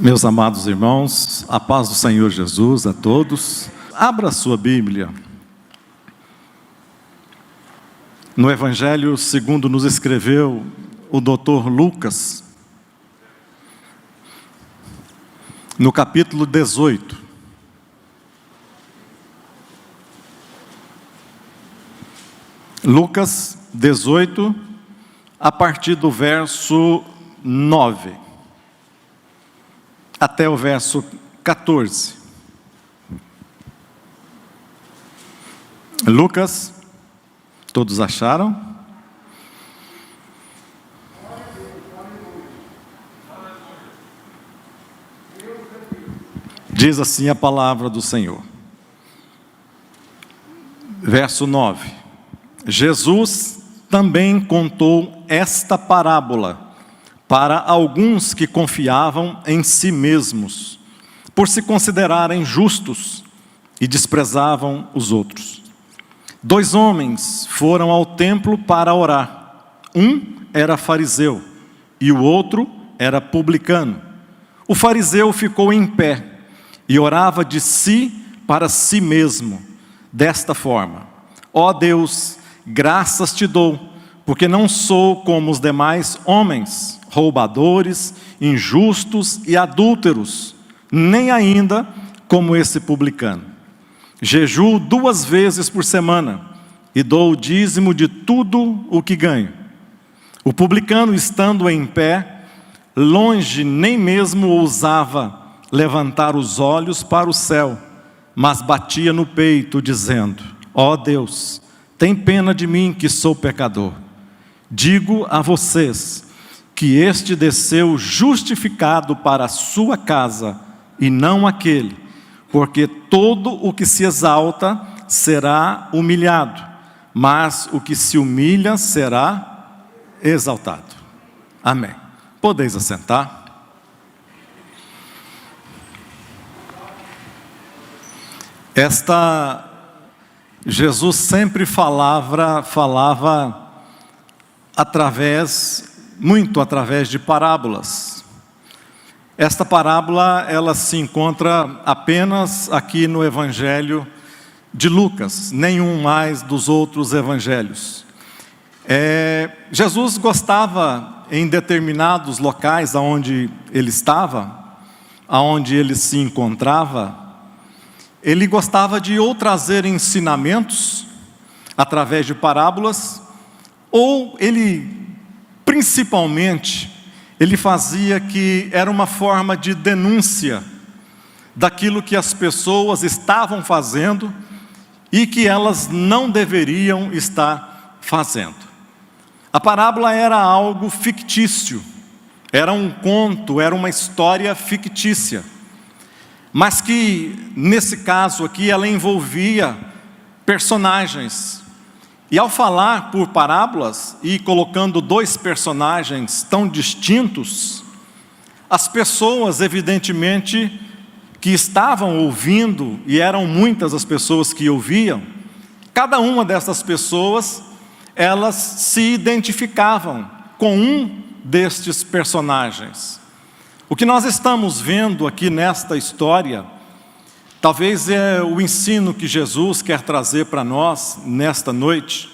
Meus amados irmãos, a paz do Senhor Jesus a todos. Abra a sua Bíblia no Evangelho segundo nos escreveu o Dr. Lucas, no capítulo 18. Lucas 18, a partir do verso 9. Até o verso 14. Lucas, todos acharam? Diz assim a palavra do Senhor. Verso 9. Jesus também contou esta parábola para alguns que confiavam em si mesmos, por se considerarem justos e desprezavam os outros. 2 homens foram ao templo para orar. Um era fariseu e o outro era publicano. O fariseu ficou em pé e orava de si para si mesmo, desta forma: ó Deus, graças te dou, porque não sou como os demais homens, roubadores, injustos e adúlteros, nem ainda como esse publicano. Jejuo 2 vezes por semana e dou o dízimo de tudo o que ganho. O publicano, estando em pé, longe nem mesmo ousava levantar os olhos para o céu, mas batia no peito, dizendo: ó Deus, tem pena de mim que sou pecador. Digo a vocês que este desceu justificado para a sua casa, e não aquele, porque todo o que se exalta será humilhado, mas o que se humilha será exaltado. Amém. Podeis assentar. Jesus sempre falava muito através de parábolas. Esta parábola, ela se encontra apenas aqui no Evangelho de Lucas, nenhum mais dos outros evangelhos. Jesus gostava, em determinados locais aonde ele estava, aonde ele se encontrava, ele gostava de ou trazer ensinamentos através de parábolas, ou principalmente, ele fazia que era uma forma de denúncia daquilo que as pessoas estavam fazendo e que elas não deveriam estar fazendo. A parábola era algo fictício, era um conto, era uma história fictícia, mas que, nesse caso aqui, ela envolvia personagens. E ao falar por parábolas e colocando 2 personagens tão distintos, as pessoas, evidentemente, que estavam ouvindo, e eram muitas as pessoas que ouviam, cada uma dessas pessoas, elas se identificavam com um destes personagens. O que nós estamos vendo aqui nesta história, talvez é o ensino que Jesus quer trazer para nós nesta noite.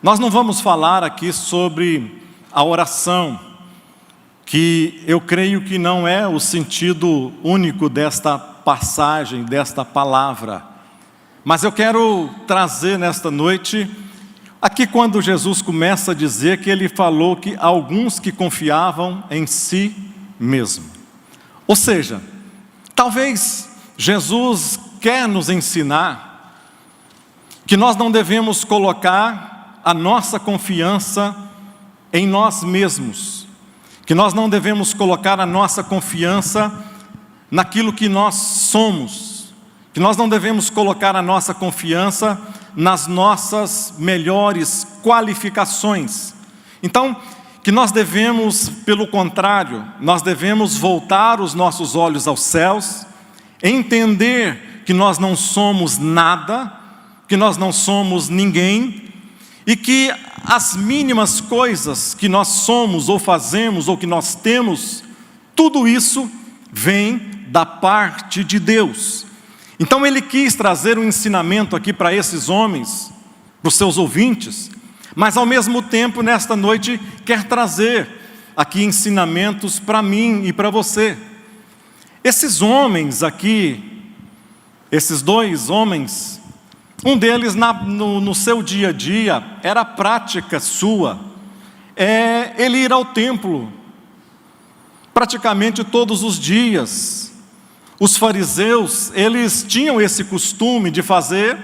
Nós não vamos falar aqui sobre a oração, que eu creio que não é o sentido único desta passagem, desta palavra. Mas eu quero trazer nesta noite, aqui quando Jesus começa a dizer que ele falou que alguns que confiavam em si mesmo. Ou seja, talvez Jesus quer nos ensinar que nós não devemos colocar a nossa confiança em nós mesmos, que nós não devemos colocar a nossa confiança naquilo que nós somos, que nós não devemos colocar a nossa confiança nas nossas melhores qualificações. Então, que nós devemos, pelo contrário, nós devemos voltar os nossos olhos aos céus, entender que nós não somos nada, que nós não somos ninguém, e que as mínimas coisas que nós somos ou fazemos ou que nós temos, tudo isso vem da parte de Deus. Então ele quis trazer um ensinamento aqui para esses homens, para os seus ouvintes, mas ao mesmo tempo, nesta noite, quer trazer aqui ensinamentos para mim e para você. Esses homens aqui, esses dois homens, um deles no seu dia a dia, era prática sua, ele ir ao templo, praticamente todos os dias. Os fariseus, eles tinham esse costume de fazer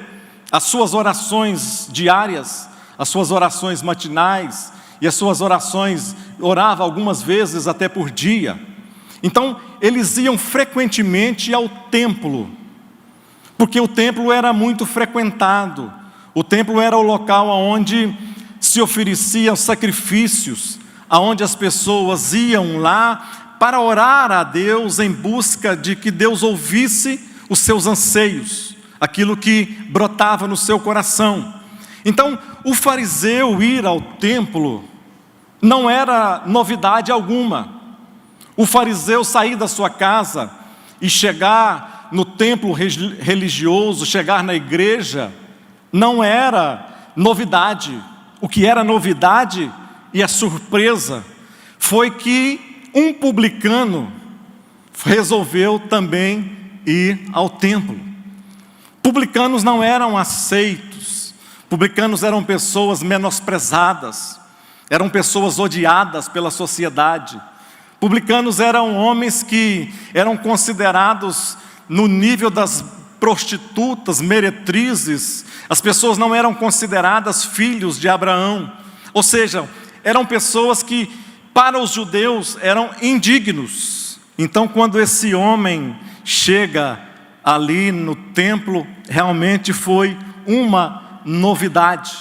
as suas orações diárias, as suas orações matinais, e as suas orações, orava algumas vezes até por dia. Então, eles iam frequentemente ao templo, porque o templo era muito frequentado, o templo era o local onde se ofereciam sacrifícios, aonde as pessoas iam lá para orar a Deus em busca de que Deus ouvisse os seus anseios, aquilo que brotava no seu coração. Então, o fariseu ir ao templo não era novidade alguma. O fariseu sair da sua casa e chegar no templo religioso, chegar na igreja, não era novidade. O que era novidade e a surpresa foi que um publicano resolveu também ir ao templo. Publicanos não eram aceitos, publicanos eram pessoas menosprezadas, eram pessoas odiadas pela sociedade. Publicanos eram homens que eram considerados no nível das prostitutas, meretrizes. As pessoas não eram consideradas filhos de Abraão, ou seja, eram pessoas que para os judeus eram indignos. Então, quando esse homem chega ali no templo, realmente foi uma novidade,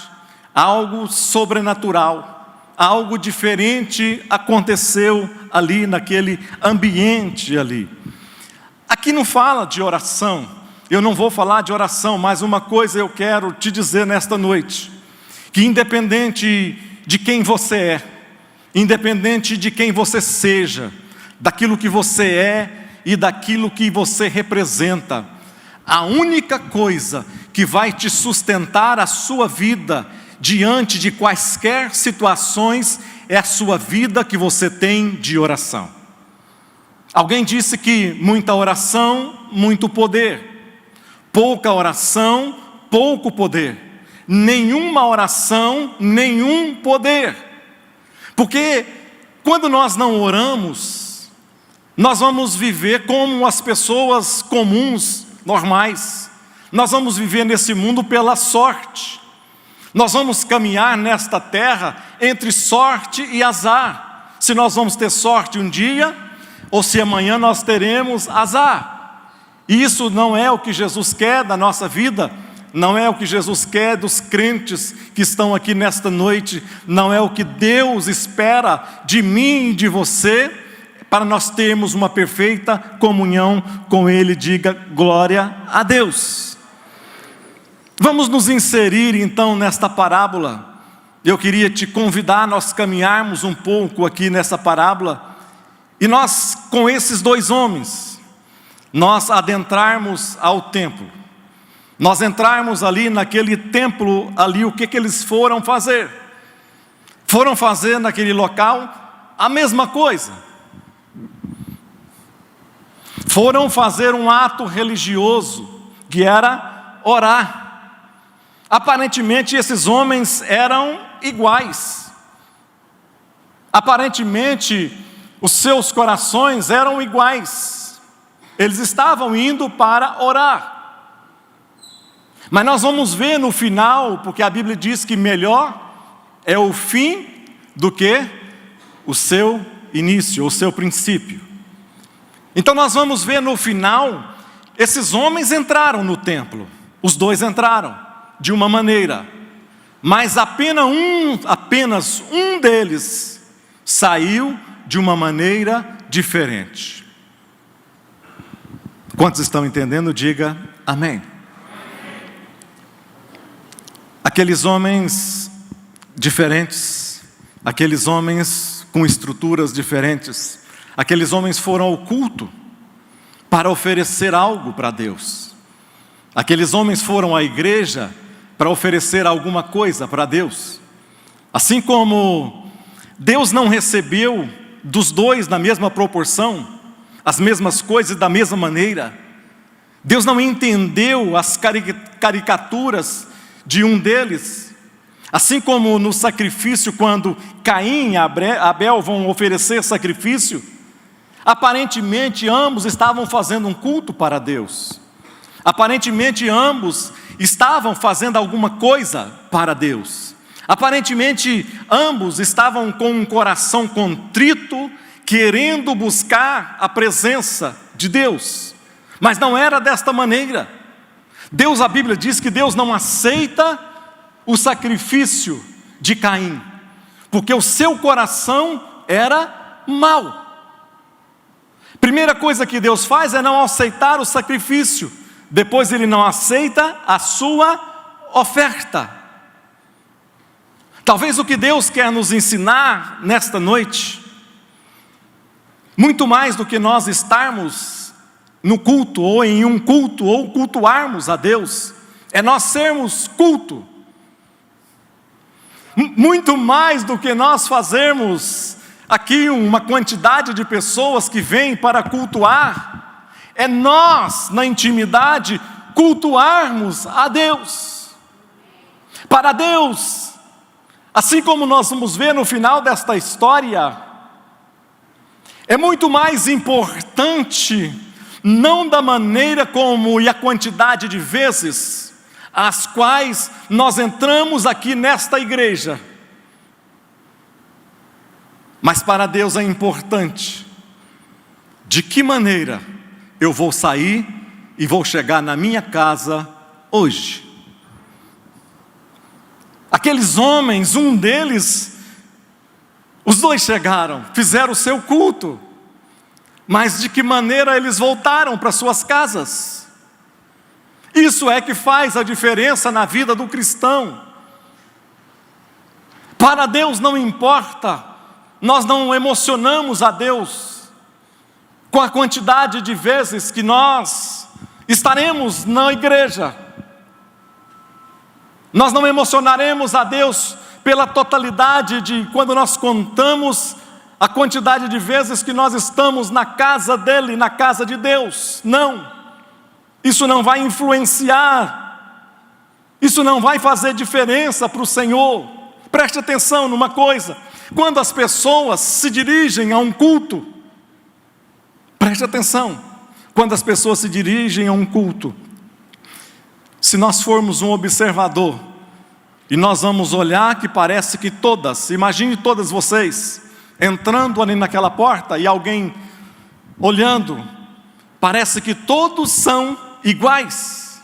algo sobrenatural, algo diferente aconteceu ali naquele ambiente ali. Aqui não fala de oração, eu não vou falar de oração, mas uma coisa eu quero te dizer nesta noite, que independente de quem você é, independente de quem você seja, daquilo que você é e daquilo que você representa, a única coisa que vai te sustentar a sua vida diante de quaisquer situações é a sua vida que você tem de oração. Alguém disse que muita oração, muito poder. Pouca oração, pouco poder. Nenhuma oração, nenhum poder. Porque quando nós não oramos, nós vamos viver como as pessoas comuns, normais. Nós vamos viver nesse mundo pela sorte. Nós vamos caminhar nesta terra entre sorte e azar. Se nós vamos ter sorte um dia, ou se amanhã nós teremos azar. E isso não é o que Jesus quer da nossa vida. Não é o que Jesus quer dos crentes que estão aqui nesta noite, não é o que Deus espera de mim e de você, para nós termos uma perfeita comunhão com Ele. Diga glória a Deus. Vamos nos inserir então nesta parábola. Eu queria te convidar a nós caminharmos um pouco aqui nessa parábola, e nós com esses dois homens, nós adentrarmos ao templo. Nós entrarmos ali naquele templo, ali o que eles foram fazer? Foram fazer naquele local a mesma coisa. Foram fazer um ato religioso, que era orar. Aparentemente esses homens eram iguais. Aparentemente os seus corações eram iguais. Eles estavam indo para orar. Mas nós vamos ver no final, porque a Bíblia diz que melhor é o fim do que o seu início, o seu princípio. Então nós vamos ver no final, esses homens entraram no templo, os dois entraram de uma maneira, mas apenas um deles saiu de uma maneira diferente. Quantos estão entendendo? Diga amém. Aqueles homens diferentes, aqueles homens com estruturas diferentes, aqueles homens foram ao culto, para oferecer algo para Deus. Aqueles homens foram à igreja para oferecer alguma coisa para Deus. Assim como Deus não recebeu dos dois na mesma proporção, as mesmas coisas da mesma maneira, Deus não entendeu as caricaturas de um deles. Assim como no sacrifício, quando Caim e Abel vão oferecer sacrifício, aparentemente ambos estavam fazendo um culto para Deus. Aparentemente ambos estavam fazendo alguma coisa para Deus. Aparentemente ambos estavam com um coração contrito, querendo buscar a presença de Deus. Mas não era desta maneira. A Bíblia diz que Deus não aceita o sacrifício de Caim, porque o seu coração era mau. Primeira coisa que Deus faz é não aceitar o sacrifício, depois Ele não aceita a sua oferta. Talvez o que Deus quer nos ensinar nesta noite, muito mais do que nós estarmos no culto, ou em um culto, ou cultuarmos a Deus, é nós sermos culto. Muito mais do que nós fazermos aqui uma quantidade de pessoas que vêm para cultuar, é nós, na intimidade, cultuarmos a Deus. Para Deus, assim como nós vamos ver no final desta história, é muito mais importante, não da maneira como e a quantidade de vezes as quais nós entramos aqui nesta igreja, mas para Deus é importante de que maneira eu vou sair e vou chegar na minha casa hoje. Aqueles homens, um deles, os dois chegaram, fizeram o seu culto, mas de que maneira eles voltaram para suas casas? Isso é que faz a diferença na vida do cristão. Para Deus não importa, nós não emocionamos a Deus com a quantidade de vezes que nós estaremos na igreja. Nós não emocionaremos a Deus pela totalidade de quando nós contamos a quantidade de vezes que nós estamos na casa dEle, na casa de Deus. Não. Isso não vai influenciar, isso não vai fazer diferença para o Senhor. Preste atenção numa coisa: quando as pessoas se dirigem a um culto, preste atenção, quando as pessoas se dirigem a um culto, se nós formos um observador, e nós vamos olhar que parece que todas, imagine todas vocês, entrando ali naquela porta e alguém olhando, parece que todos são iguais.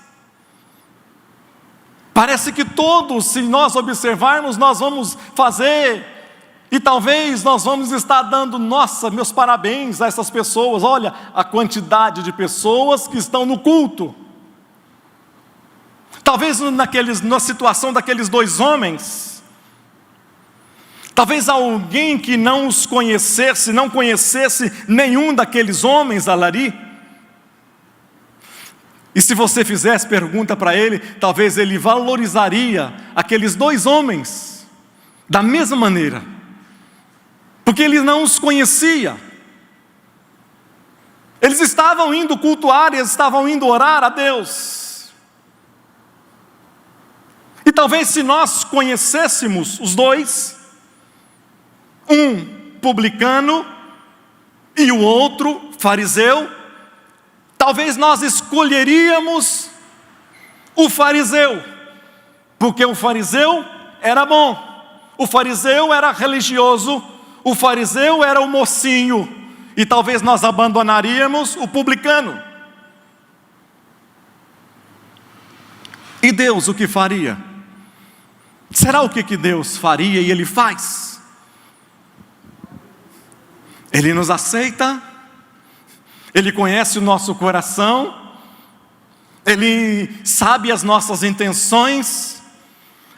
Parece que todos, se nós observarmos, nós vamos fazer, e talvez nós vamos estar dando, nossa, meus parabéns a essas pessoas, olha a quantidade de pessoas que estão no culto. Talvez na situação daqueles dois homens, talvez alguém que não os conhecesse, não conhecesse nenhum daqueles homens ali, e se você fizesse pergunta para ele, talvez ele valorizaria aqueles dois homens da mesma maneira, porque ele não os conhecia. Eles estavam indo cultuar, eles estavam indo orar a Deus. E talvez se nós conhecêssemos os dois, um publicano e o outro fariseu, talvez nós escolheríamos o fariseu, porque o fariseu era bom, o fariseu era religioso, o fariseu era o mocinho, e talvez nós abandonaríamos o publicano. E Deus o que faria? Será o que Deus faria e Ele faz? Ele nos aceita, Ele conhece o nosso coração, Ele sabe as nossas intenções,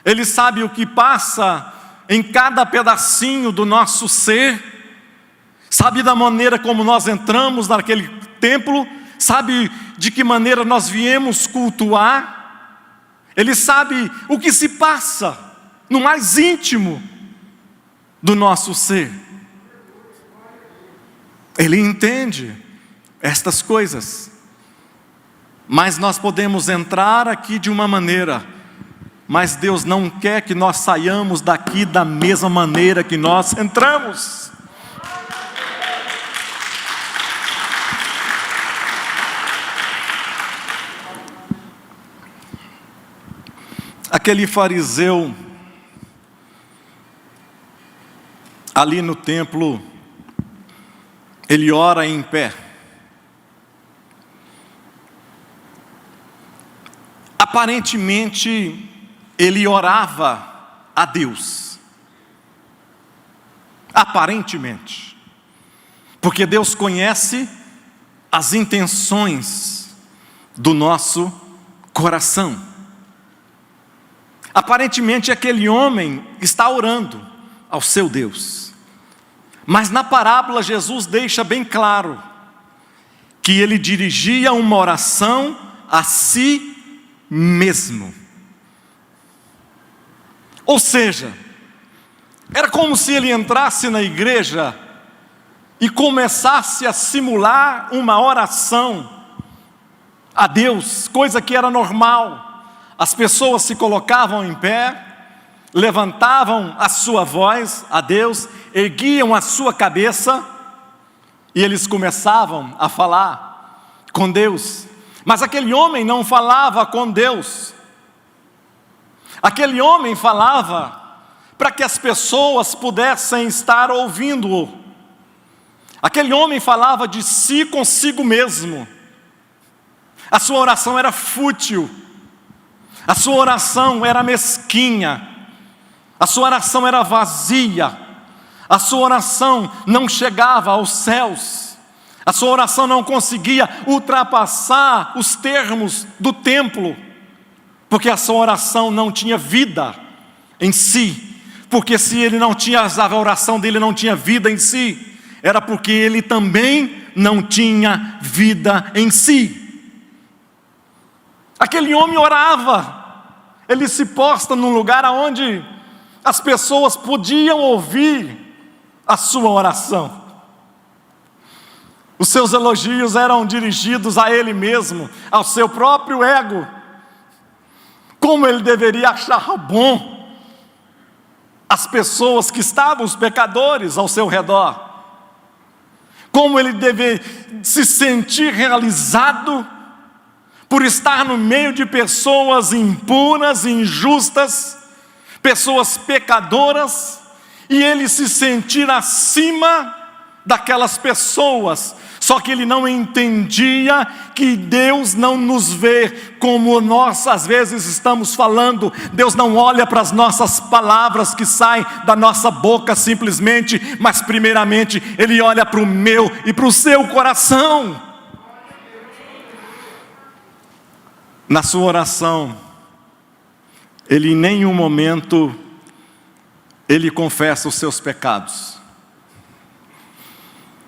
Ele sabe o que passa em cada pedacinho do nosso ser, sabe da maneira como nós entramos naquele templo, sabe de que maneira nós viemos cultuar, Ele sabe o que se passa no mais íntimo do nosso ser. Ele entende estas coisas, mas nós podemos entrar aqui de uma maneira, mas Deus não quer que nós saiamos daqui da mesma maneira que nós entramos. Aquele fariseu ali no templo, ele ora em pé. Aparentemente, ele orava a Deus. Aparentemente. Porque Deus conhece as intenções do nosso coração. Aparentemente, aquele homem está orando ao seu Deus. Mas na parábola, Jesus deixa bem claro que ele dirigia uma oração a si mesmo. Ou seja, era como se ele entrasse na igreja e começasse a simular uma oração a Deus, coisa que era normal. As pessoas se colocavam em pé, levantavam a sua voz a Deus, erguiam a sua cabeça e eles começavam a falar com Deus. Mas aquele homem não falava com Deus. Aquele homem falava para que as pessoas pudessem estar ouvindo-o. Aquele homem falava de si consigo mesmo. A sua oração era fútil. A sua oração era mesquinha. A sua oração era vazia. A sua oração não chegava aos céus. A sua oração não conseguia ultrapassar os termos do templo, porque a sua oração não tinha vida em si. Porque se ele não tinha, a oração dele não tinha vida em si, era porque ele também não tinha vida em si. Aquele homem orava. Ele se posta num lugar onde as pessoas podiam ouvir a sua oração. Os seus elogios eram dirigidos a ele mesmo, ao seu próprio ego. Como ele deveria achar bom as pessoas que estavam, os pecadores, ao seu redor. Como ele deve se sentir realizado por estar no meio de pessoas impuras, injustas, pessoas pecadoras, e ele se sentir acima daquelas pessoas. Só que ele não entendia que Deus não nos vê como nós às vezes estamos falando. Deus não olha para as nossas palavras que saem da nossa boca simplesmente, mas primeiramente Ele olha para o meu e para o seu coração. Na sua oração, ele em nenhum momento, ele confessa os seus pecados.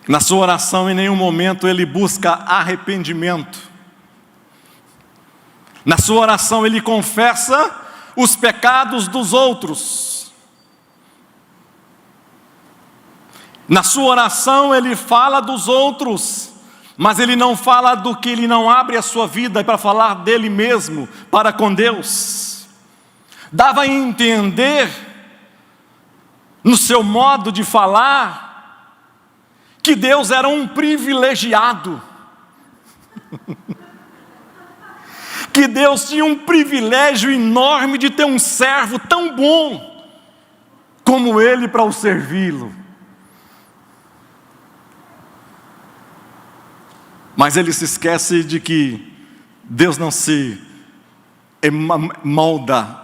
Na sua oração, em nenhum momento, ele busca arrependimento. Na sua oração, ele confessa os pecados dos outros. Na sua oração, ele fala dos outros, mas ele não fala do que ele não abre a sua vida para falar dele mesmo, para com Deus. Dava a entender, no seu modo de falar, que Deus era um privilegiado. Que Deus tinha um privilégio enorme de ter um servo tão bom como ele para o servi-lo. Mas ele se esquece de que Deus não se molda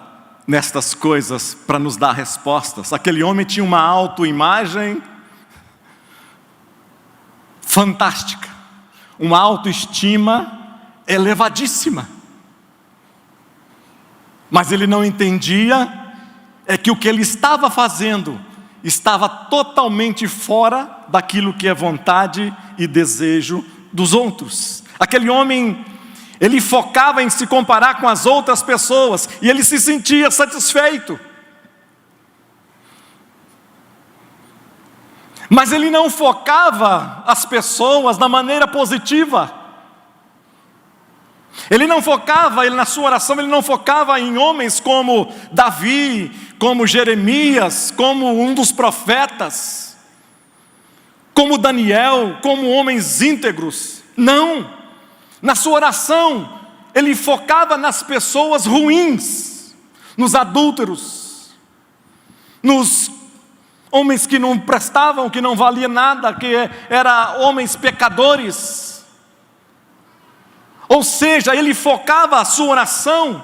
nestas coisas para nos dar respostas. Aquele homem tinha uma autoimagem fantástica, uma autoestima elevadíssima. Mas ele não entendia que o que ele estava fazendo estava totalmente fora daquilo que é vontade e desejo dos outros. Aquele homem, ele focava em se comparar com as outras pessoas e ele se sentia satisfeito. Mas ele não focava as pessoas da maneira positiva. Ele não focava, na sua oração, ele não focava em homens como Davi, como Jeremias, como um dos profetas, como Daniel, como homens íntegros. Não. Na sua oração, ele focava nas pessoas ruins, nos adúlteros, nos homens que não prestavam, que não valia nada, que eram homens pecadores. Ou seja, ele focava a sua oração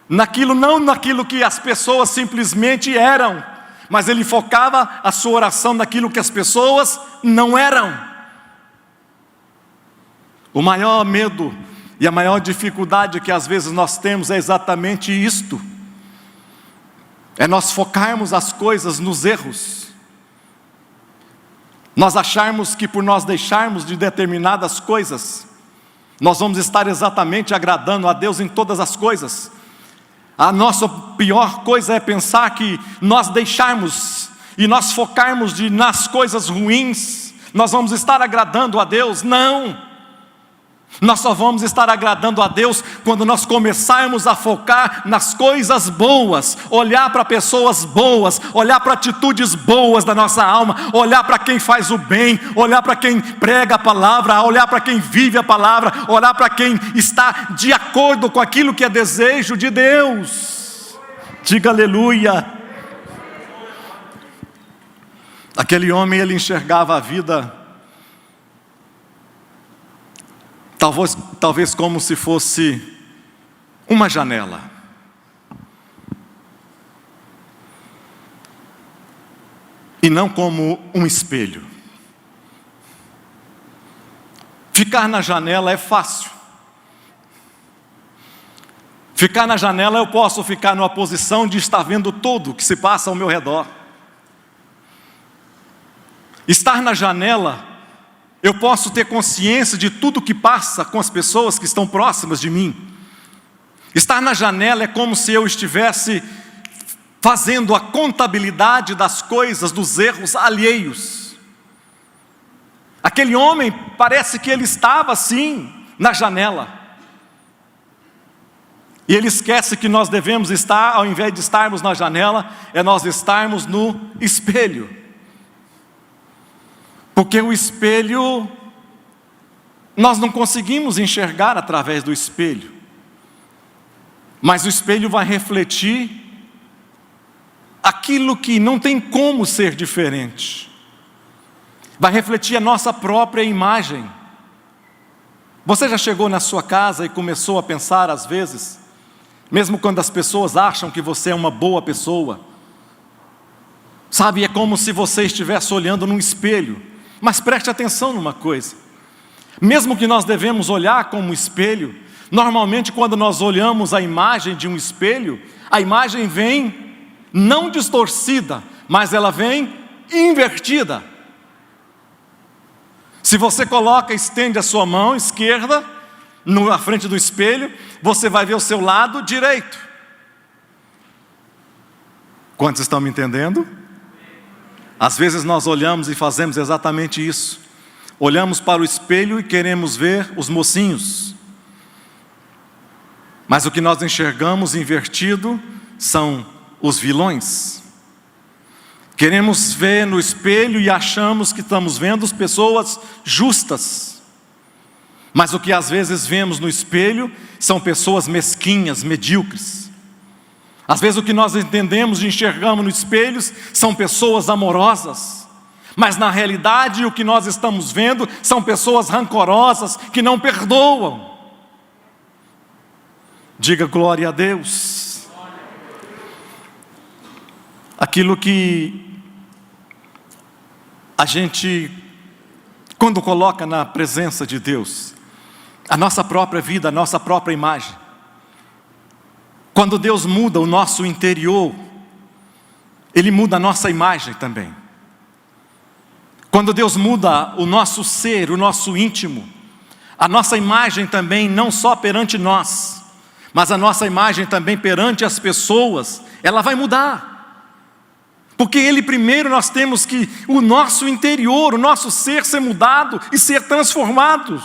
naquilo, não naquilo que as pessoas simplesmente eram, mas ele focava a sua oração naquilo que as pessoas não eram. O maior medo e a maior dificuldade que às vezes nós temos é exatamente isto. É nós focarmos as coisas nos erros. Nós acharmos que por nós deixarmos de determinadas coisas, nós vamos estar exatamente agradando a Deus em todas as coisas. A nossa pior coisa é pensar que nós deixarmos e nós focarmos nas coisas ruins, nós vamos estar agradando a Deus. Não! Nós só vamos estar agradando a Deus quando nós começarmos a focar nas coisas boas, olhar para pessoas boas, olhar para atitudes boas da nossa alma, olhar para quem faz o bem, olhar para quem prega a palavra, olhar para quem vive a palavra, olhar para quem está de acordo com aquilo que é desejo de Deus. Diga aleluia. Aquele homem, ele enxergava a vida talvez como se fosse uma janela. E não como um espelho. Ficar na janela é fácil. Ficar na janela, eu posso ficar numa posição de estar vendo tudo que se passa ao meu redor. Estar na janela, eu posso ter consciência de tudo que passa com as pessoas que estão próximas de mim. Estar na janela é como se eu estivesse fazendo a contabilidade das coisas, dos erros alheios. Aquele homem, parece que ele estava assim, na janela. E ele esquece que nós devemos estar, ao invés de estarmos na janela, é nós estarmos no espelho. Porque o espelho, nós não conseguimos enxergar através do espelho. Mas o espelho vai refletir aquilo que não tem como ser diferente. Vai refletir a nossa própria imagem. Você já chegou na sua casa e começou a pensar às vezes, mesmo quando as pessoas acham que você é uma boa pessoa, sabe, é como se você estivesse olhando num espelho. Mas preste atenção numa coisa, mesmo que nós devemos olhar como espelho, normalmente quando nós olhamos a imagem de um espelho, a imagem vem não distorcida, mas ela vem invertida. Se você estende a sua mão esquerda na frente do espelho, você vai ver o seu lado direito. Quantos estão me entendendo? Às vezes nós olhamos e fazemos exatamente isso. Olhamos para o espelho e queremos ver os mocinhos. Mas o que nós enxergamos invertido são os vilões. Queremos ver no espelho e achamos que estamos vendo as pessoas justas. Mas o que às vezes vemos no espelho são pessoas mesquinhas, medíocres. Às vezes o que nós entendemos e enxergamos no espelho são pessoas amorosas. Mas na realidade o que nós estamos vendo são pessoas rancorosas que não perdoam. Diga glória a Deus. Aquilo que a gente, quando coloca na presença de Deus, a nossa própria vida, a nossa própria imagem, quando Deus muda o nosso interior, Ele muda a nossa imagem também. Quando Deus muda o nosso ser, o nosso íntimo, a nossa imagem também, não só perante nós, mas a nossa imagem também perante as pessoas, ela vai mudar. Porque Ele primeiro nós temos que, o nosso interior, o nosso ser ser mudado e ser transformado.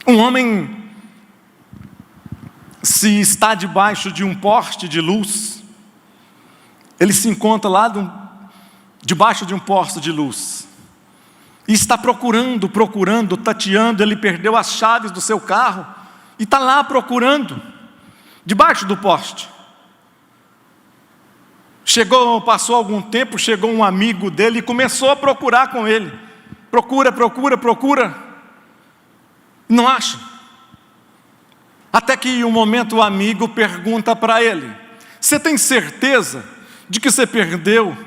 Um homem, se está debaixo de um poste de luz, ele se encontra lá debaixo de um poste de luz, e está procurando, tateando. Ele perdeu as chaves do seu carro, e está lá procurando, debaixo do poste. Passou algum tempo, chegou um amigo dele e começou a procurar com ele. Procura, não acha. Até que um momento o amigo pergunta para ele: você tem certeza de que você perdeu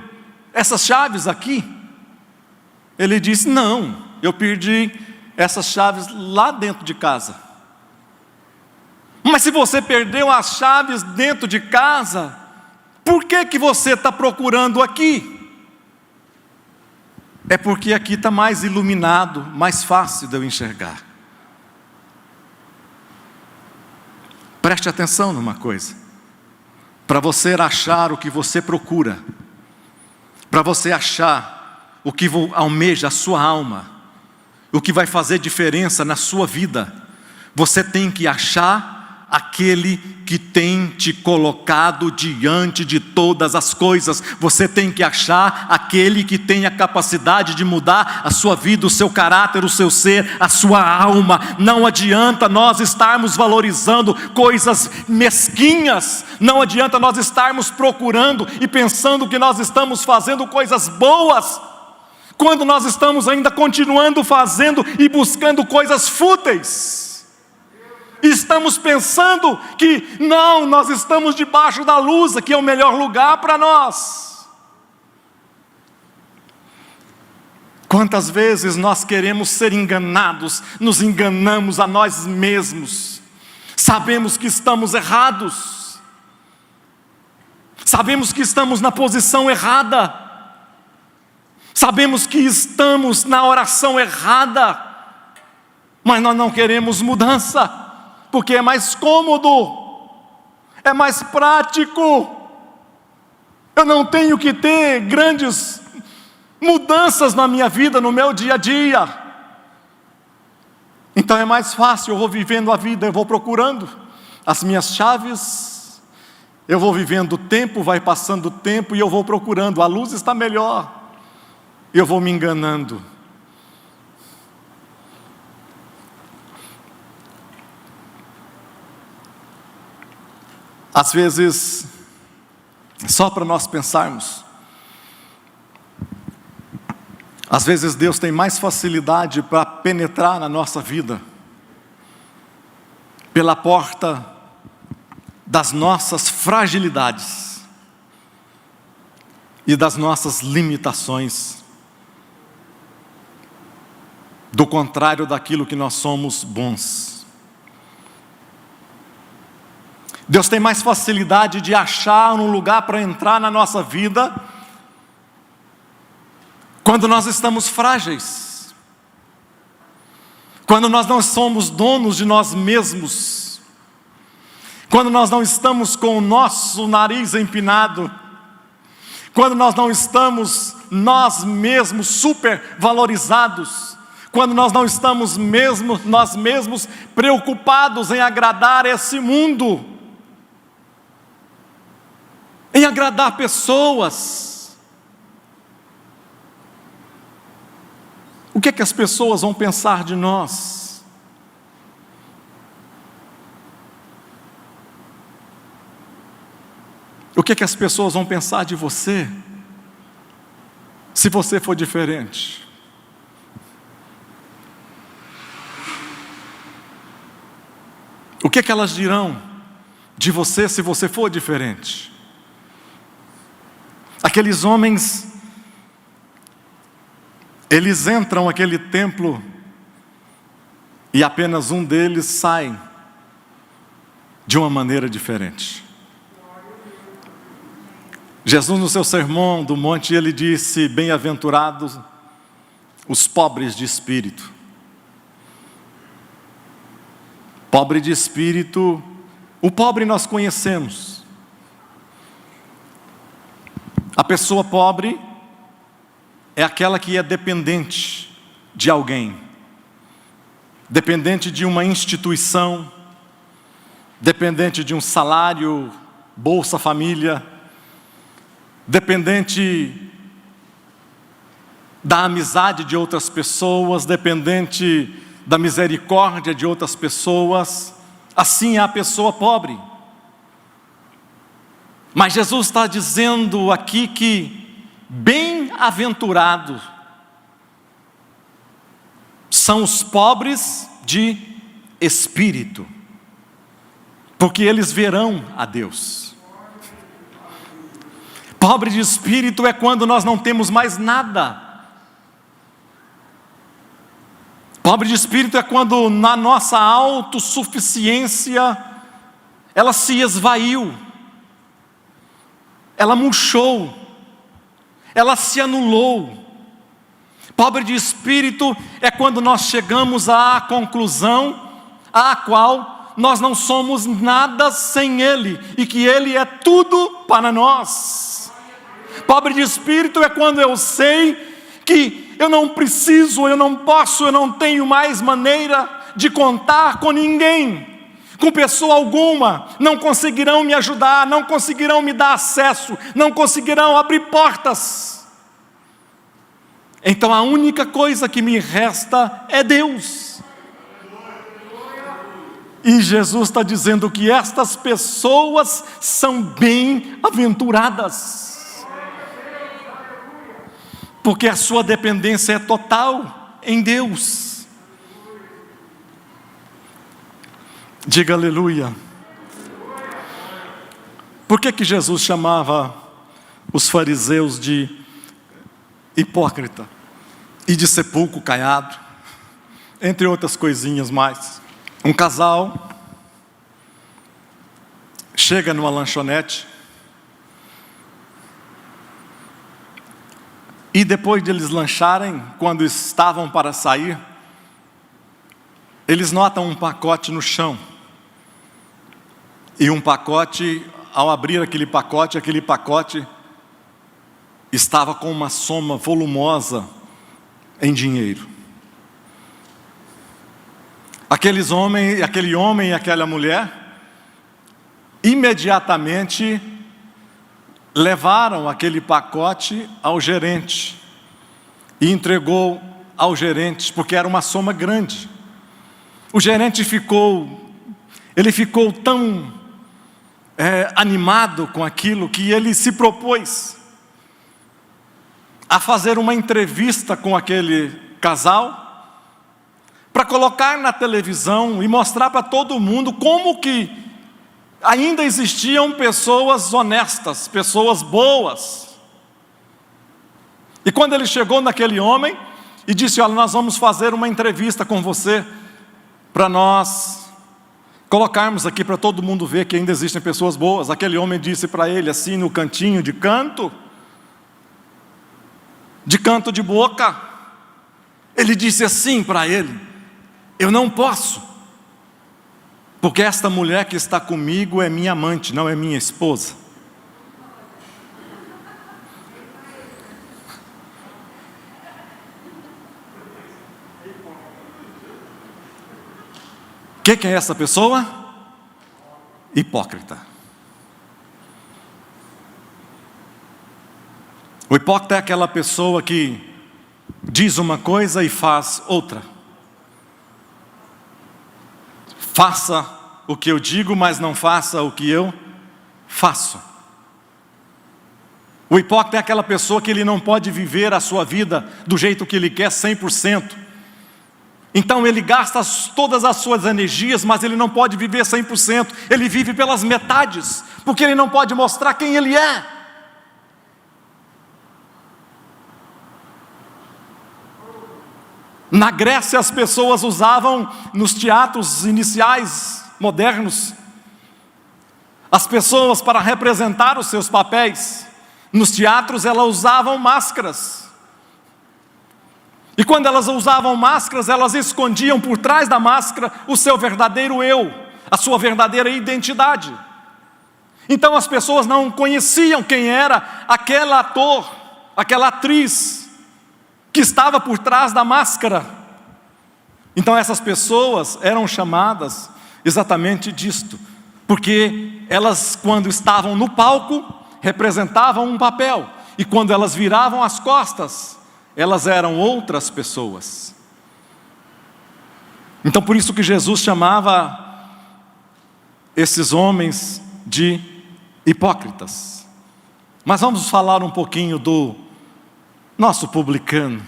essas chaves aqui? Ele disse: não, eu perdi essas chaves lá dentro de casa. Mas se você perdeu as chaves dentro de casa, por que você está procurando aqui? É porque aqui está mais iluminado, mais fácil de eu enxergar. Preste atenção numa coisa: para você achar o que você procura, para você achar o que almeja a sua alma, o que vai fazer diferença na sua vida, você tem que achar aquele que tem te colocado diante de todas as coisas. Você tem que achar aquele que tem a capacidade de mudar a sua vida, o seu caráter, o seu ser, a sua alma. Não adianta nós estarmos valorizando coisas mesquinhas, não adianta nós estarmos procurando e pensando que nós estamos fazendo coisas boas, quando nós estamos ainda continuando fazendo e buscando coisas fúteis. Estamos pensando que não, nós estamos debaixo da luz, aqui é o melhor lugar para nós. Quantas vezes nós queremos ser enganados, nos enganamos a nós mesmos, sabemos que estamos errados, sabemos que estamos na posição errada, sabemos que estamos na oração errada, mas nós não queremos mudança, porque é mais cômodo, é mais prático. Eu não tenho que ter grandes mudanças na minha vida, no meu dia a dia. Então é mais fácil, eu vou vivendo a vida, eu vou procurando as minhas chaves, eu vou vivendo o tempo, vai passando o tempo e eu vou procurando, a luz está melhor, eu vou me enganando. Às vezes, só para nós pensarmos, às vezes Deus tem mais facilidade para penetrar na nossa vida pela porta das nossas fragilidades e das nossas limitações, do contrário daquilo que nós somos bons. Deus tem mais facilidade de achar um lugar para entrar na nossa vida quando nós estamos frágeis, quando nós não somos donos de nós mesmos, quando nós não estamos com o nosso nariz empinado, quando nós não estamos nós mesmos supervalorizados, quando nós não estamos nós mesmos preocupados em agradar esse mundo, em agradar pessoas. O que é que as pessoas vão pensar de nós? O que é que as pessoas vão pensar de você, se você for diferente? O que é que elas dirão de você se você for diferente? Aqueles homens, eles entram naquele templo e apenas um deles sai de uma maneira diferente. Jesus, no seu sermão do monte, ele disse: bem-aventurados os pobres de espírito. Pobre de espírito, o pobre nós conhecemos. A pessoa pobre é aquela que é dependente de alguém, dependente de uma instituição, dependente de um salário, Bolsa Família, dependente da amizade de outras pessoas, dependente da misericórdia de outras pessoas. Assim é a pessoa pobre. Mas Jesus está dizendo aqui que bem-aventurados são os pobres de espírito, porque eles verão a Deus. Pobre de espírito é quando nós não temos mais nada. Pobre de espírito é quando na nossa autossuficiência ela se esvaiu, ela murchou, ela se anulou. Pobre de espírito é quando nós chegamos à conclusão à qual nós não somos nada sem Ele e que Ele é tudo para nós. Pobre de espírito é quando eu sei que eu não preciso, eu não posso, eu não tenho mais maneira de contar com ninguém, com pessoa alguma. Não conseguirão me ajudar, não conseguirão me dar acesso, não conseguirão abrir portas. Então a única coisa que me resta é Deus. E Jesus está dizendo que estas pessoas são bem-aventuradas, porque a sua dependência é total em Deus. Diga aleluia. Por que Jesus chamava os fariseus de hipócrita e de sepulcro caiado, entre outras coisinhas mais? Um casal chega numa lanchonete e depois de eles lancharem, quando estavam para sair, eles notam um pacote no chão. E um pacote, ao abrir aquele pacote estava com uma soma volumosa em dinheiro. Aquele homem e aquela mulher imediatamente levaram aquele pacote ao gerente e entregou ao gerente, porque era uma soma grande. O gerente ficou tão animado com aquilo que ele se propôs a fazer uma entrevista com aquele casal, para colocar na televisão e mostrar para todo mundo como que ainda existiam pessoas honestas, pessoas boas. E quando ele chegou naquele homem e disse: olha, nós vamos fazer uma entrevista com você, para nós colocarmos aqui para todo mundo ver que ainda existem pessoas boas. Aquele homem disse para ele assim, no cantinho de canto de boca, ele disse assim para ele: eu não posso, porque esta mulher que está comigo é minha amante, não é minha esposa. Quem é essa pessoa? Hipócrita. O hipócrita é aquela pessoa que diz uma coisa e faz outra. Faça o que eu digo, mas não faça o que eu faço. O hipócrita é aquela pessoa que ele não pode viver a sua vida do jeito que ele quer 100%. Então ele gasta todas as suas energias, mas ele não pode viver 100%. Ele vive pelas metades, porque ele não pode mostrar quem ele é. Na Grécia as pessoas usavam, nos teatros iniciais modernos, as pessoas para representar os seus papéis, Nos teatros elas usavam máscaras. E quando elas usavam máscaras, elas escondiam por trás da máscara o seu verdadeiro eu, a sua verdadeira identidade. Então as pessoas não conheciam quem era aquele ator, aquela atriz que estava por trás da máscara. Então essas pessoas eram chamadas exatamente disto, porque elas, quando estavam no palco, representavam um papel, e quando elas viravam as costas, elas eram outras pessoas. Então por isso que Jesus chamava esses homens de hipócritas. Mas vamos falar um pouquinho do nosso publicano.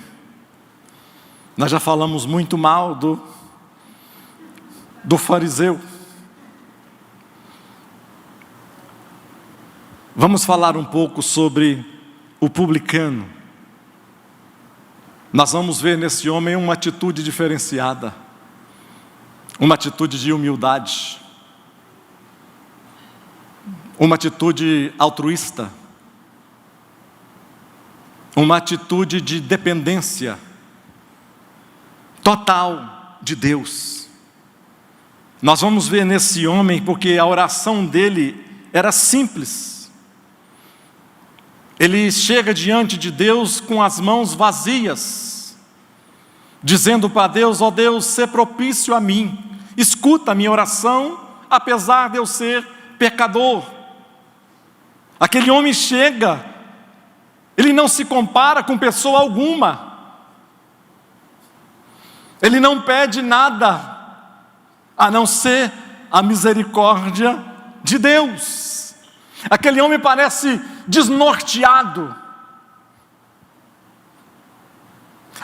Nós já falamos muito mal do fariseu. Vamos falar um pouco sobre o publicano. Nós vamos ver nesse homem uma atitude diferenciada, uma atitude de humildade, uma atitude altruísta, uma atitude de dependência total de Deus. Nós vamos ver nesse homem, porque a oração dele era simples. Ele chega diante de Deus com as mãos vazias, dizendo para Deus: ó Deus, sê propício a mim, escuta a minha oração, apesar de eu ser pecador. Aquele homem chega, ele não se compara com pessoa alguma, ele não pede nada, a não ser a misericórdia de Deus. Aquele homem parece desnorteado.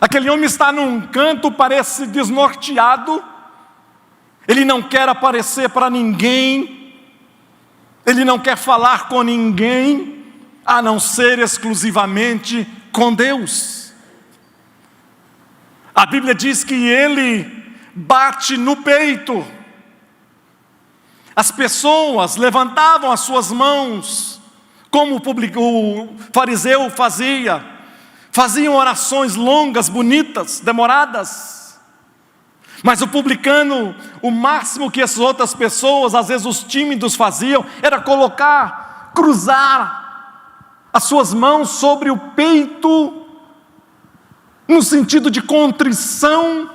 Aquele homem está num canto, parece desnorteado. Ele não quer aparecer para ninguém. Ele não quer falar com ninguém, a não ser exclusivamente com Deus. A Bíblia diz que ele bate no peito. As pessoas levantavam as suas mãos, como o fariseu fazia. Faziam orações longas, bonitas, demoradas. Mas o publicano, o máximo que essas outras pessoas, às vezes os tímidos faziam, era cruzar as suas mãos sobre o peito, no sentido de contrição,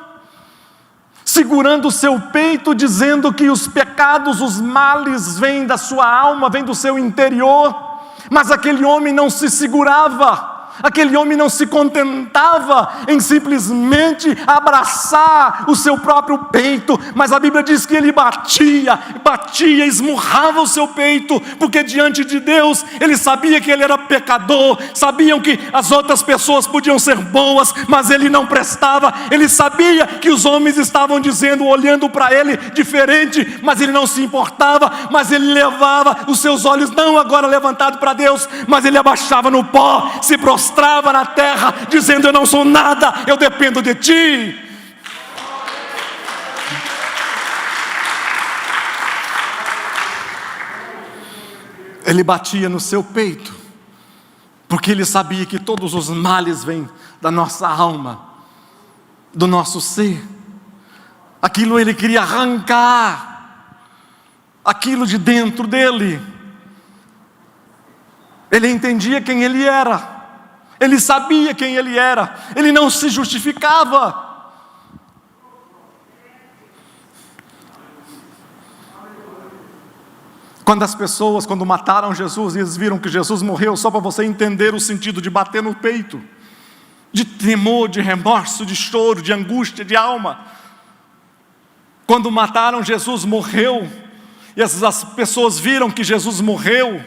segurando o seu peito, dizendo que os pecados, os males vêm da sua alma, vêm do seu interior. Mas aquele homem não se segurava. Aquele homem não se contentava em simplesmente abraçar o seu próprio peito, mas a Bíblia diz que ele batia, esmurrava o seu peito, porque diante de Deus ele sabia que ele era pecador. Sabiam que as outras pessoas podiam ser boas, mas ele não prestava. Ele sabia que os homens estavam dizendo, olhando para ele diferente, mas ele não se importava. Mas ele levava os seus olhos não agora levantados para Deus, mas ele abaixava no pó, se prostrava na terra, dizendo: eu não sou nada, eu dependo de ti. Ele batia no seu peito, porque ele sabia que todos os males vêm da nossa alma, do nosso ser. Aquilo ele queria arrancar, aquilo de dentro dele. Ele entendia quem ele era. Ele sabia quem ele era. Ele não se justificava. Quando mataram Jesus, eles viram que Jesus morreu, só para você entender o sentido de bater no peito, de temor, de remorso, de choro, de angústia, de alma. Quando mataram Jesus, morreu, e as pessoas viram que Jesus morreu,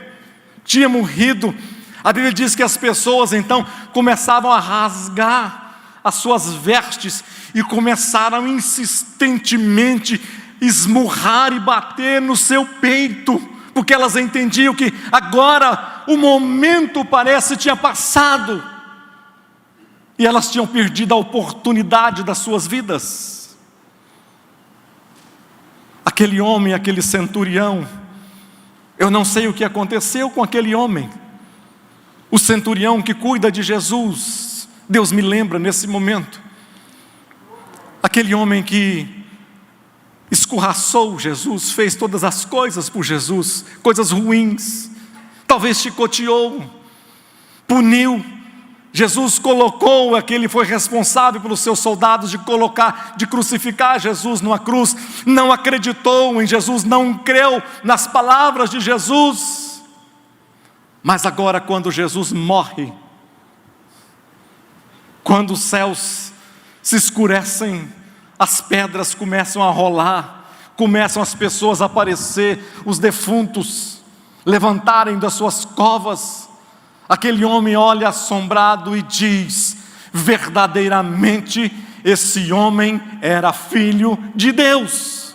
tinha morrido. A Bíblia diz que as pessoas então começavam a rasgar as suas vestes e começaram insistentemente esmurrar e bater no seu peito, porque elas entendiam que agora o momento parece tinha passado e elas tinham perdido a oportunidade das suas vidas. Aquele homem, aquele centurião, eu não sei o que aconteceu com aquele homem. O centurião que cuida de Jesus, Deus me lembra nesse momento, aquele homem que escorraçou Jesus, fez todas as coisas por Jesus, coisas ruins, talvez chicoteou, puniu. Jesus colocou, aquele foi responsável pelos seus soldados de crucificar Jesus numa cruz, não acreditou em Jesus, não creu nas palavras de Jesus. Mas agora, quando Jesus morre, quando os céus se escurecem, as pedras começam a rolar, começam as pessoas a aparecer, os defuntos levantarem das suas covas, aquele homem olha assombrado e diz: verdadeiramente esse homem era filho de Deus.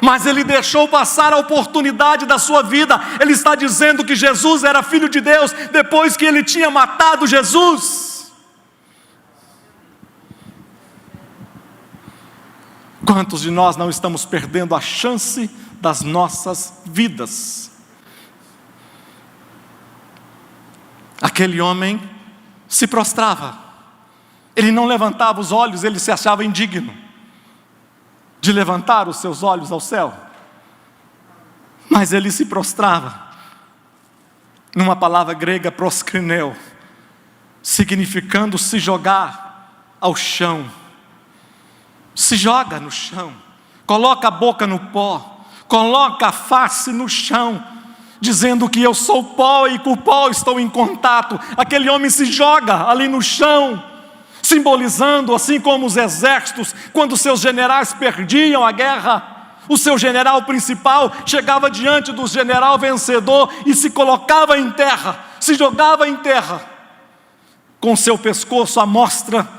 Mas ele deixou passar a oportunidade da sua vida. Ele está dizendo que Jesus era filho de Deus depois que ele tinha matado Jesus. Quantos de nós não estamos perdendo a chance das nossas vidas? Aquele homem se prostrava, ele não levantava os olhos, ele se achava indigno de levantar os seus olhos ao céu, mas ele se prostrava. Numa palavra grega, proskrineo, significando se jogar ao chão. Se joga no chão, coloca a boca no pó, coloca a face no chão, dizendo que eu sou pó e com o pó estou em contato. Aquele homem se joga ali no chão, simbolizando, assim como os exércitos, quando seus generais perdiam a guerra, o seu general principal chegava diante do general vencedor e se colocava em terra, se jogava em terra, com seu pescoço à mostra,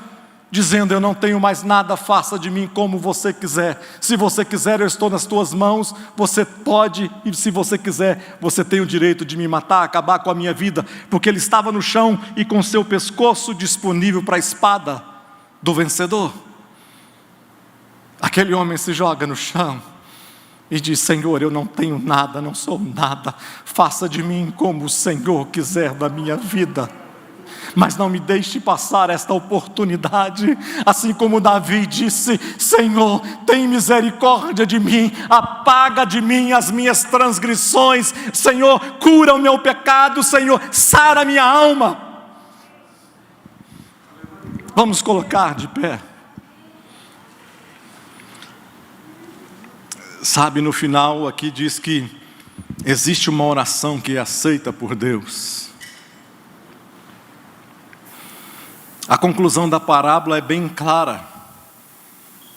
dizendo: eu não tenho mais nada, faça de mim como você quiser. Se você quiser, eu estou nas tuas mãos, você pode, e se você quiser, você tem o direito de me matar, acabar com a minha vida, porque ele estava no chão e com seu pescoço disponível para a espada do vencedor. Aquele homem se joga no chão e diz: Senhor, eu não tenho nada, não sou nada, faça de mim como o Senhor quiser da minha vida, mas não me deixe passar esta oportunidade. Assim como Davi disse: Senhor, tem misericórdia de mim, apaga de mim as minhas transgressões, Senhor, cura o meu pecado, Senhor, sara a minha alma. Vamos colocar de pé. Sabe, no final aqui diz que existe uma oração que é aceita por Deus. A conclusão da parábola é bem clara,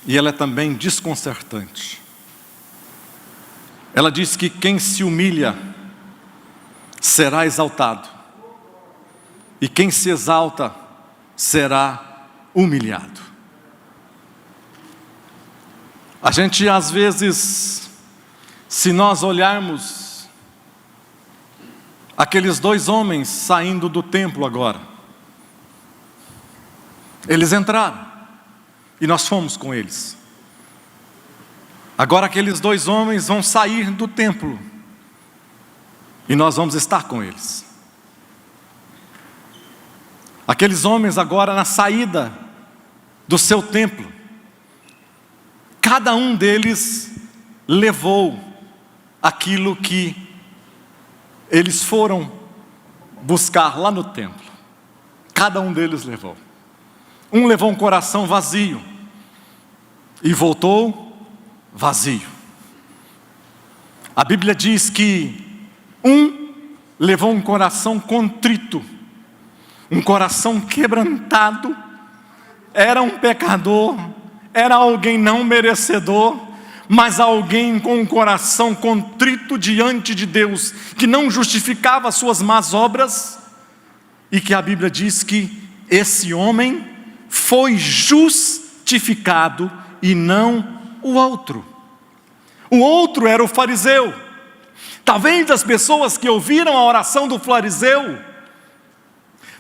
e ela é também desconcertante. Ela diz que quem se humilha será exaltado, e quem se exalta será humilhado. A gente às vezes, se nós olharmos aqueles dois homens saindo do templo agora, eles entraram e nós fomos com eles. Agora aqueles dois homens vão sair do templo e nós vamos estar com eles. Aqueles homens agora na saída do seu templo, cada um deles levou aquilo que eles foram buscar lá no templo. Cada um deles levou. Um levou um coração vazio e voltou vazio. A Bíblia diz que um levou um coração contrito, um coração quebrantado, era um pecador, era alguém não merecedor, mas alguém com um coração contrito diante de Deus, que não justificava as suas más obras, e que a Bíblia diz que esse homem foi justificado e não o outro. O outro era o fariseu. Talvez as pessoas que ouviram a oração do fariseu,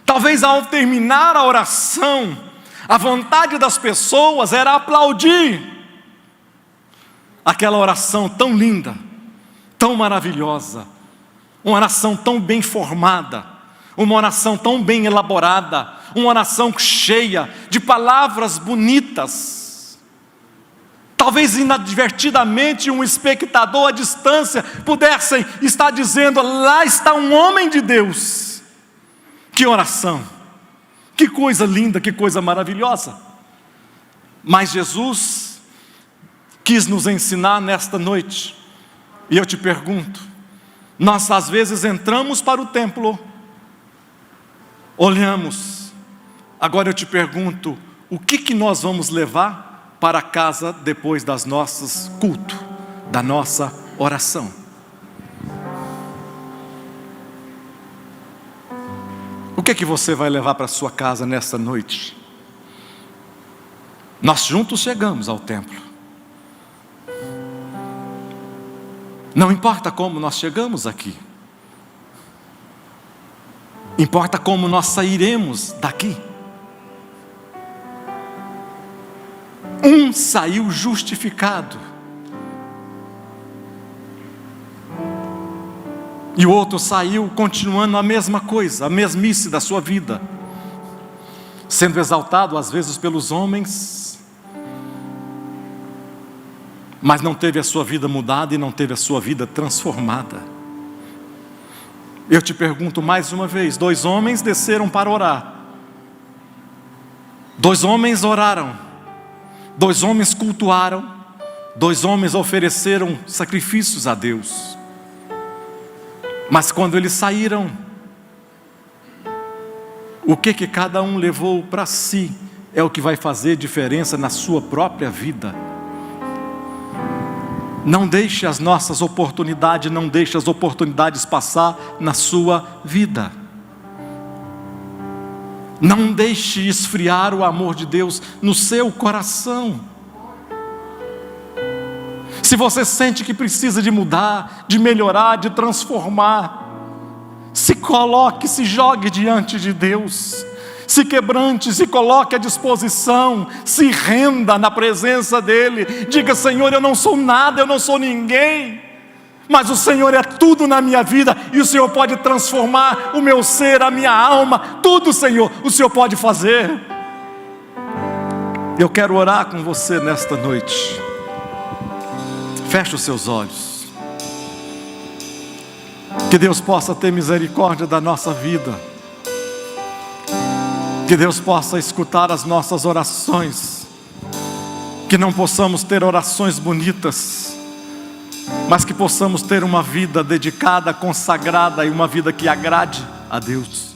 talvez ao terminar a oração, a vontade das pessoas era aplaudir aquela oração tão linda, tão maravilhosa, uma oração tão bem formada, uma oração tão bem elaborada, uma oração cheia de palavras bonitas. Talvez inadvertidamente um espectador à distância pudesse estar dizendo: lá está um homem de Deus. Que oração, que coisa linda, que coisa maravilhosa. Mas Jesus quis nos ensinar nesta noite, e eu te pergunto, nós às vezes entramos para o templo, olhamos, agora eu te pergunto, o que nós vamos levar para casa depois das nossas culto, da nossa oração? O que você vai levar para a sua casa nesta noite? Nós juntos chegamos ao templo. Não importa como nós chegamos aqui, importa como nós sairemos daqui. Um saiu justificado, e o outro saiu continuando a mesma coisa, a mesmice da sua vida, sendo exaltado às vezes pelos homens, mas não teve a sua vida mudada e não teve a sua vida transformada. Eu te pergunto mais uma vez: 2 homens desceram para orar, 2 homens oraram, 2 homens cultuaram, 2 homens ofereceram sacrifícios a Deus. Mas quando eles saíram, o que cada um levou para si é o que vai fazer diferença na sua própria vida. Não deixe as nossas oportunidades, não deixe as oportunidades passar na sua vida. Não deixe esfriar o amor de Deus no seu coração. Se você sente que precisa de mudar, de melhorar, de transformar, se coloque, se jogue diante de Deus, se quebrante, se coloque à disposição, se renda na presença dEle. Diga: Senhor, eu não sou nada, eu não sou ninguém, mas o Senhor é tudo na minha vida, e o Senhor pode transformar o meu ser, a minha alma, tudo, Senhor, o Senhor pode fazer. Eu quero orar com você nesta noite. Feche os seus olhos. Que Deus possa ter misericórdia da nossa vida. Que Deus possa escutar as nossas orações. Que não possamos ter orações bonitas, mas que possamos ter uma vida dedicada, consagrada, e uma vida que agrade a Deus.